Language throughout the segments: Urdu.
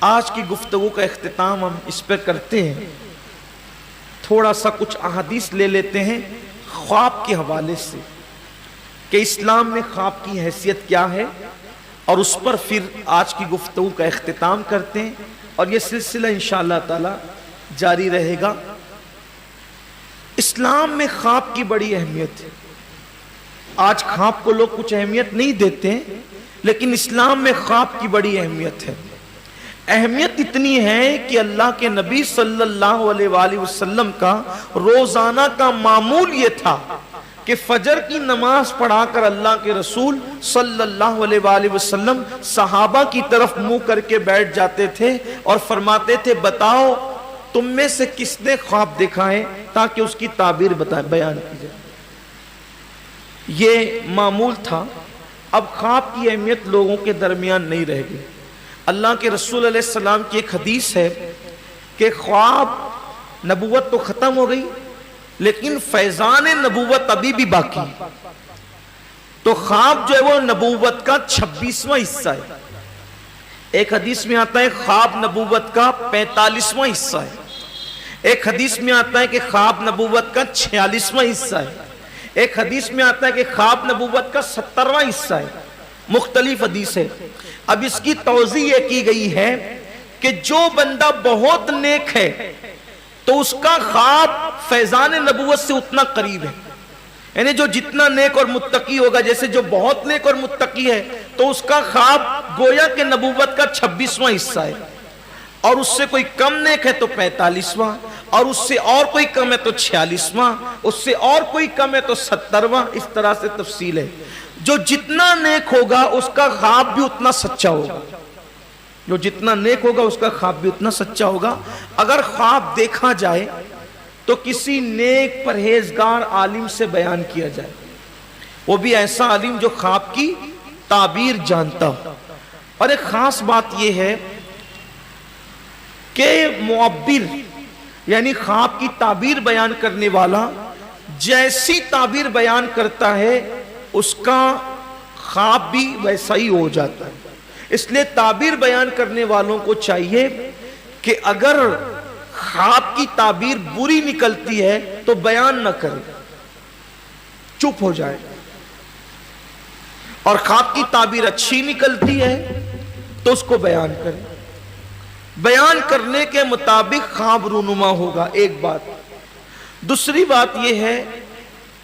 آج کی گفتگو کا اختتام ہم اس پہ کرتے ہیں، تھوڑا سا کچھ احادیث لے لیتے ہیں خواب کے حوالے سے کہ اسلام میں خواب کی حیثیت کیا ہے، اور اس پر پھر آج کی گفتگو کا اختتام کرتے ہیں، اور یہ سلسلہ انشاءاللہ تعالی جاری رہے گا۔ اسلام میں خواب کی بڑی اہمیت ہے۔ آج خواب کو لوگ کچھ اہمیت نہیں دیتے ہیں، لیکن اسلام میں خواب کی بڑی اہمیت ہے۔ اہمیت اتنی ہے کہ اللہ کے نبی صلی اللہ علیہ وآلہ وسلم کا روزانہ کا معمول یہ تھا کہ فجر کی نماز پڑھا کر اللہ کے رسول صلی اللہ علیہ وآلہ وسلم صحابہ کی طرف منہ کر کے بیٹھ جاتے تھے اور فرماتے تھے بتاؤ تم میں سے کس نے خواب دیکھا ہے، تاکہ اس کی تعبیر بیان کی جائے۔ یہ معمول تھا۔ اب خواب کی اہمیت لوگوں کے درمیان نہیں رہ گئی۔ اللہ کے رسول علیہ السلام کی ایک حدیث ہے کہ خواب، نبوت تو ختم ہو گئی لیکن فیضان نبوت ابھی بھی باقی۔ تو خواب جو ہے وہ نبوت کا 26واں حصہ ہے۔ ایک حدیث میں آتا ہے خواب نبوت کا 45واں حصہ ہے، ایک حدیث میں آتا ہے کہ خواب نبوت کا 46واں حصہ ہے، ایک حدیث میں آتا ہے کہ خواب نبوت کا 70واں حصہ ہے۔ مختلف حدیث ہے۔ اب اس کی توضیح یہ کی گئی ہے کہ جو بندہ بہت نیک ہے تو اس کا خواب فیضان نبوت سے اتنا قریب ہے، یعنی جو جتنا نیک اور متقی ہوگا، جیسے جو بہت نیک اور متقی ہے تو اس کا خواب گویا کہ نبوت کا 26واں حصہ ہے، اور اس سے کوئی کم نیک ہے تو 45واں، اور اس سے اور کوئی کم ہے تو 46واں، اس سے اور کوئی کم ہے تو 70واں۔ اس طرح سے تفصیل ہے۔ جو جتنا نیک ہوگا اس کا خواب بھی اتنا سچا ہوگا، جو جتنا نیک ہوگا اس کا خواب بھی اتنا سچا ہوگا۔ اگر خواب دیکھا جائے تو کسی نیک پرہیزگار عالم سے بیان کیا جائے، وہ بھی ایسا عالم جو خواب کی تعبیر جانتا ہو۔ اور ایک خاص بات یہ ہے کہ معبر یعنی خواب کی تعبیر بیان کرنے والا جیسی تعبیر بیان کرتا ہے اس کا خواب بھی ویسا ہی ہو جاتا ہے۔ اس لیے تعبیر بیان کرنے والوں کو چاہیے کہ اگر خواب کی تعبیر بری نکلتی ہے تو بیان نہ کرے، چپ ہو جائے، اور خواب کی تعبیر اچھی نکلتی ہے تو اس کو بیان کرے۔ بیان کرنے کے مطابق خواب رونما ہوگا، ایک بات۔ دوسری بات یہ ہے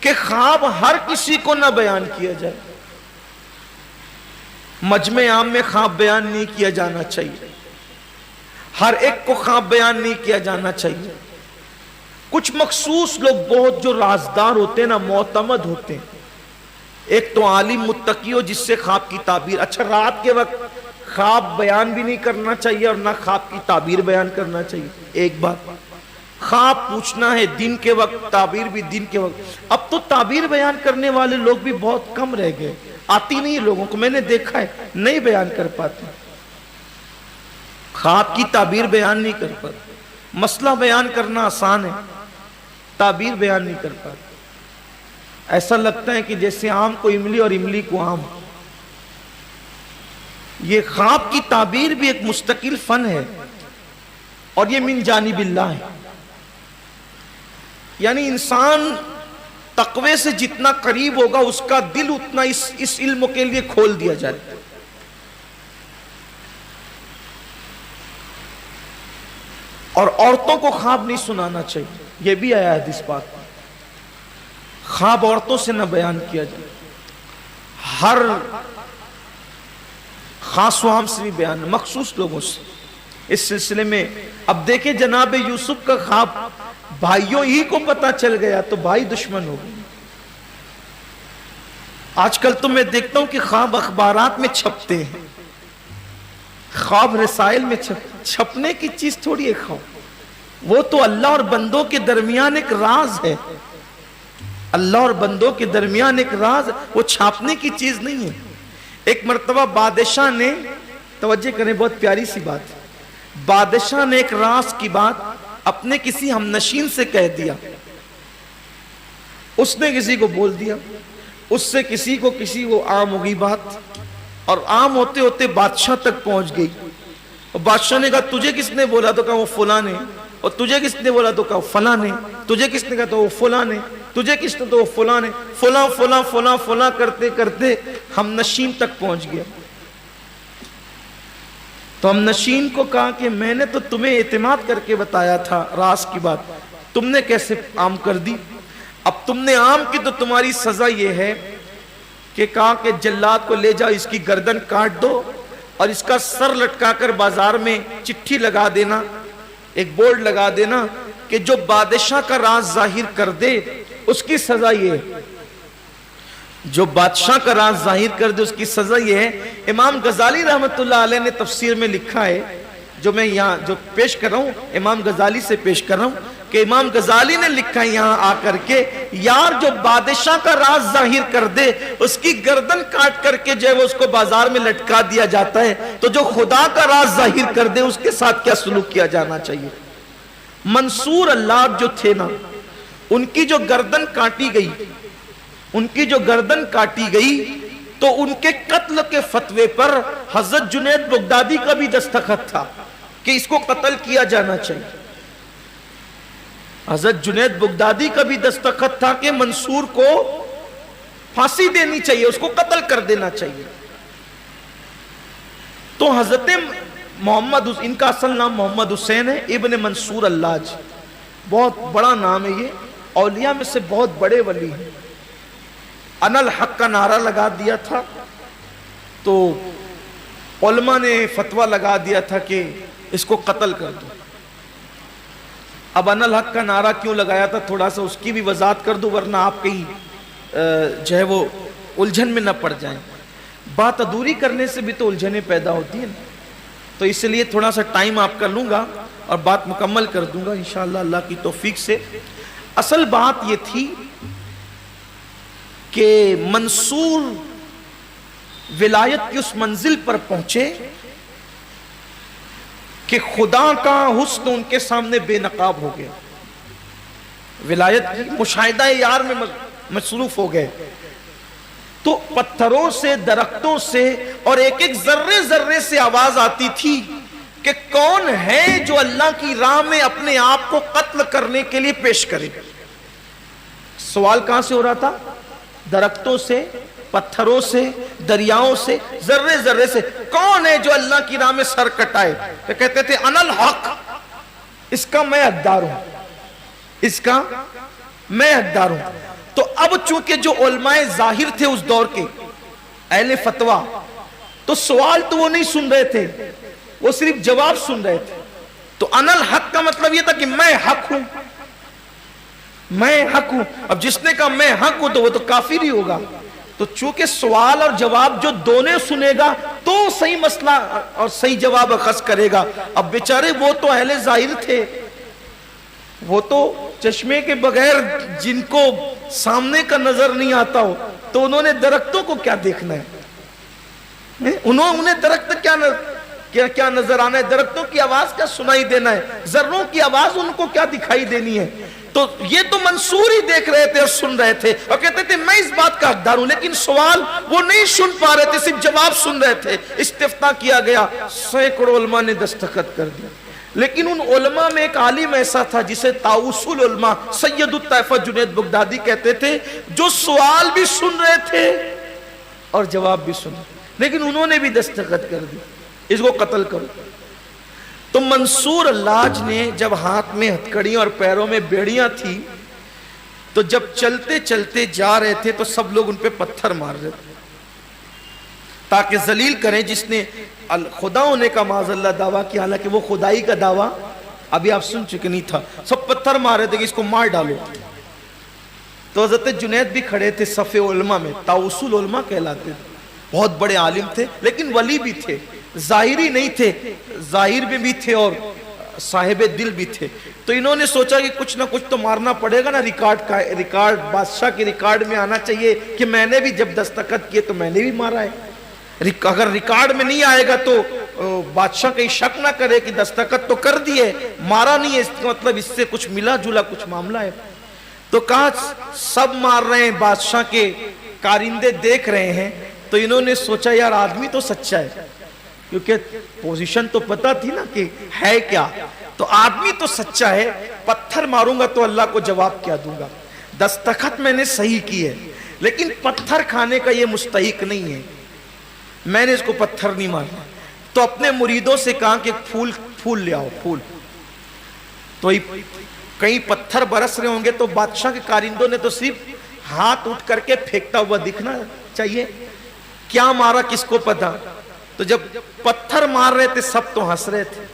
کہ خواب ہر کسی کو نہ بیان کیا جائے۔ مجمع عام میں خواب بیان نہیں کیا جانا چاہیے، ہر ایک کو خواب بیان نہیں کیا جانا چاہیے۔ کچھ مخصوص لوگ بہت جو رازدار ہوتے ہیں نا، معتمد ہوتے ہیں، ایک تو عالم متقی ہو جس سے خواب کی تعبیر، اچھا رات کے وقت خواب بیان بھی نہیں کرنا چاہیے اور نہ خواب کی تعبیر بیان کرنا چاہیے، ایک بات۔ خواب پوچھنا ہے دن کے وقت، تعبیر بھی دن کے وقت۔ اب تو تعبیر بیان کرنے والے لوگ بھی بہت کم رہ گئے، آتی نہیں لوگوں کو، میں نے دیکھا ہے نہیں بیان کر پاتے، خواب کی تعبیر بیان نہیں کر پاتے۔ مسئلہ بیان کرنا آسان ہے، تعبیر بیان نہیں کر پاتے۔ ایسا لگتا ہے کہ جیسے آم کو املی اور املی کو آم۔ یہ خواب کی تعبیر بھی ایک مستقل فن ہے، اور یہ من جانب اللہ ہے۔ یعنی انسان تقوی سے جتنا قریب ہوگا اس کا دل اتنا اس علم کے لیے کھول دیا جائے۔ اور عورتوں کو خواب نہیں سنانا چاہیے، یہ بھی آیا حدیث پاک میں۔ خواب عورتوں سے نہ بیان کیا جائے، ہر خاص و عام سے بھی بیان، مخصوص لوگوں سے۔ اس سلسلے میں اب دیکھیں جناب یوسف کا خواب بھائیوں ہی کو پتہ چل گیا تو بھائی دشمن ہو گئے۔ آج کل تو میں دیکھتا ہوں کہ خواب اخبارات میں چھپتے ہیں، خواب رسائل میں چھپنے کی چیز تھوڑی ہے خواب، وہ تو اللہ اور بندوں کے درمیان ایک راز ہے، اللہ اور بندوں کے درمیان ایک راز، وہ چھاپنے کی چیز نہیں ہے۔ ایک مرتبہ بادشاہ نے، توجہ کریں بہت پیاری سی بات، بادشاہ نے ایک راز کی بات اپنے کسی ہمنشین سے کہہ دیا، اس نے کسی کو بول دیا، اس سے کسی کو عام ہو گئی بات، اور عام ہوتے ہوتے بادشاہ تک پہنچ گئی۔ اور بادشاہ نے کہا تجھے کس نے بولا؟ تو کہا وہ فلاں نے. اور تجھے کس نے بولا؟ تو کہا فلاں نے. تجھے کس نے کہا؟ تو وہ فلاں نے. تجھے کس نے؟ تو وہ فلاں نے. فلاں فلاں فلاں فلاں کرتے کرتے ہم نشین تک پہنچ گیا. تو ہم نشین کو کہا کہ میں نے تو تمہیں اعتماد کر کے بتایا تھا راز کی بات, تم نے کیسے عام کر دی؟ اب تم نے عام کی تو تمہاری سزا یہ ہے کہ کہا کہ جلاد کو لے جاؤ, اس کی گردن کاٹ دو اور اس کا سر لٹکا کر بازار میں چٹھی لگا دینا, ایک بورڈ لگا دینا کہ جو بادشاہ کا راز ظاہر کر دے اس کی سزا یہ ہے. جو بادشاہ کا راز ظاہر کر دے اس کی سزا یہ ہے. امام غزالی رحمت اللہ علیہ نے تفسیر میں لکھا ہے, جو میں یہاں جو پیش کر رہا ہوں امام غزالی سے پیش کر رہا ہوں, کہ امام غزالی نے لکھا ہے یہاں آ کر کے, یار جو بادشاہ کا راز ظاہر کر دے اس کی گردن کاٹ کر کے جو ہے وہ اس کو بازار میں لٹکا دیا جاتا ہے, تو جو خدا کا راز ظاہر کر دے اس کے ساتھ کیا سلوک کیا جانا چاہیے. منصور اللہ جو تھے نا, ان کی جو گردن کاٹی گئی, ان کی جو گردن کاٹی گئی تو ان کے قتل کے فتوے پر حضرت جنید بغدادی کا بھی دستخط تھا کہ اس کو قتل کیا جانا چاہیے. حضرت جنید بغدادی کا بھی دستخط تھا کہ منصور کو پھانسی دینی چاہیے, اس کو قتل کر دینا چاہیے. تو حضرت محمد, ان کا اصل نام محمد حسین ہے, ابن منصور اللاج, بہت بڑا نام ہے یہ, اولیاء میں سے بہت بڑے ولی ہیں. انا الحق کا نعرہ لگا دیا تھا تو علماء نے فتویٰ لگا دیا تھا کہ اس کو قتل کر دو. اب انا الحق کا نعرہ کیوں لگایا تھا تھوڑا سا اس کی بھی وضاحت کر دو, ورنہ آپ کہیں جو ہے وہ الجھن میں نہ پڑ جائیں. بات ادھوری کرنے سے بھی تو الجھنیں پیدا ہوتی ہیں, تو اس لیے تھوڑا سا ٹائم آپ کا لوں گا اور بات مکمل کر دوں گا انشاءاللہ اللہ کی توفیق سے. اصل بات یہ تھی کہ منصور ولایت کی اس منزل پر پہنچے کہ خدا کا حسن ان کے سامنے بے نقاب ہو گیا, ولایت کی مشاہدہ یار میں مصروف ہو گئے. تو پتھروں سے, درختوں سے اور ایک ایک ذرے ذرے سے آواز آتی تھی کہ کون ہے جو اللہ کی راہ میں اپنے آپ کو قتل کرنے کے لیے پیش کرے. سوال کہاں سے ہو رہا تھا؟ درختوں سے, پتھروں سے, دریاؤں سے, ذرے ذرے سے, کون ہے جو اللہ کی راہ میں سر کٹائے؟ تو کہتے تھے انا الحق, اس کا میں حقدار ہوں, اس کا میں حقدار ہوں. تو اب چونکہ جو علماء ظاہر تھے اس دور کے, اہل فتویٰ, تو سوال تو وہ نہیں سن رہے تھے, وہ صرف جواب سن رہے تھے. تو انا الحق کا مطلب یہ تھا کہ میں حق ہوں, میں حق ہوں. اب جس نے کہا میں حق ہوں تو وہ تو کافر ہی ہوگا. تو چونکہ سوال اور جواب جو دونوں سنے گا تو صحیح مسئلہ اور صحیح جواب اخذ کرے گا. اب بیچارے وہ تو اہل ظاہر تھے, وہ تو چشمے کے بغیر جن کو سامنے کا نظر نہیں آتا ہو, تو انہوں نے درختوں کو کیا دیکھنا ہے؟ انہیں درخت کیا نظر آنا ہے؟ درختوں کی آواز کیا سنائی دینا ہے؟ ذروں کی آواز ان کو کیا دکھائی دینی ہے؟ تو یہ تو منصور ہی دیکھ رہے تھے اور سن رہے تھے اور کہتے تھے میں اس بات کا حقدار ہوں, لیکن سوال وہ نہیں سن پا رہے تھے, صرف جواب سن رہے تھے. استفتاء کیا گیا, سینکڑوں علماء نے دستخط کر دیا. لیکن ان علماء میں ایک عالم ایسا تھا جسے طاؤس العلماء سید الطائفہ جنید بغدادی کہتے تھے, جو سوال بھی سن رہے تھے اور جواب بھی سن رہے, لیکن انہوں نے بھی دستخط کر دی اس کو قتل کرو. تو منصور اللاج نے جب ہاتھ میں ہتھکڑیاں اور پیروں میں بیڑیاں تھی, تو جب چلتے چلتے جا رہے تھے تو سب لوگ ان پہ پتھر مار رہے تھے تاکہ ذلیل کریں جس نے خدا ہونے کا معاذ اللہ دعویٰ کیا, حالانکہ وہ خدائی کا دعویٰ ابھی آپ سن چکے نہیں تھا. سب پتھر مار رہے تھے کہ اس کو مار ڈالو. تو حضرت جنید بھی کھڑے تھے صف علماء میں, طاؤس العلماء کہلاتے تھے, بہت بڑے عالم تھے لیکن ولی بھی تھے, ظاہری نہیں تھے, ظاہر میں بھی تھے اور صاحب دل بھی تھے. تو انہوں نے سوچا کہ کچھ نہ کچھ تو مارنا پڑے گا نا, ریکارڈ بادشاہ کے ریکارڈ میں آنا چاہیے کہ میں نے بھی جب دستخط کیے تو میں نے بھی مارا ہے. اگر ریکارڈ میں نہیں آئے گا تو بادشاہ کہیں شک نہ کرے کہ دستخط تو کر دیے, مارا نہیں ہے, اس کا مطلب اس سے کچھ ملا جلا کچھ معاملہ ہے. تو کہا سب مار رہے ہیں, بادشاہ کے کارندے دیکھ رہے ہیں, تو انہوں نے سوچا یار آدمی تو سچا ہے, کیونکہ پوزیشن تو پتا تھی نا کہ ہے کیا. تو آدمی تو سچا ہے, پتھر ماروں گا تو اللہ کو جواب کیا دوں گا. دستخط میں نے صحیح کی ہے لیکن پتھر کھانے کا یہ مستحق نہیں ہے, میں نے اس کو پتھر نہیں مارنا. تو اپنے مریدوں سے کہا کہ پھول لے آؤ, پھول. تو کئی پتھر برس رہے ہوں گے تو بادشاہ کے کارندوں نے تو صرف ہاتھ اٹھ کر کے پھینکتا ہوا دکھنا چاہیے, کیا مارا کس کو پتا. تو جب پتھر مار رہے تھے سب تو ہنس رہے تھے,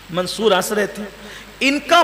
منصور ہنس رہے تھے. ان کا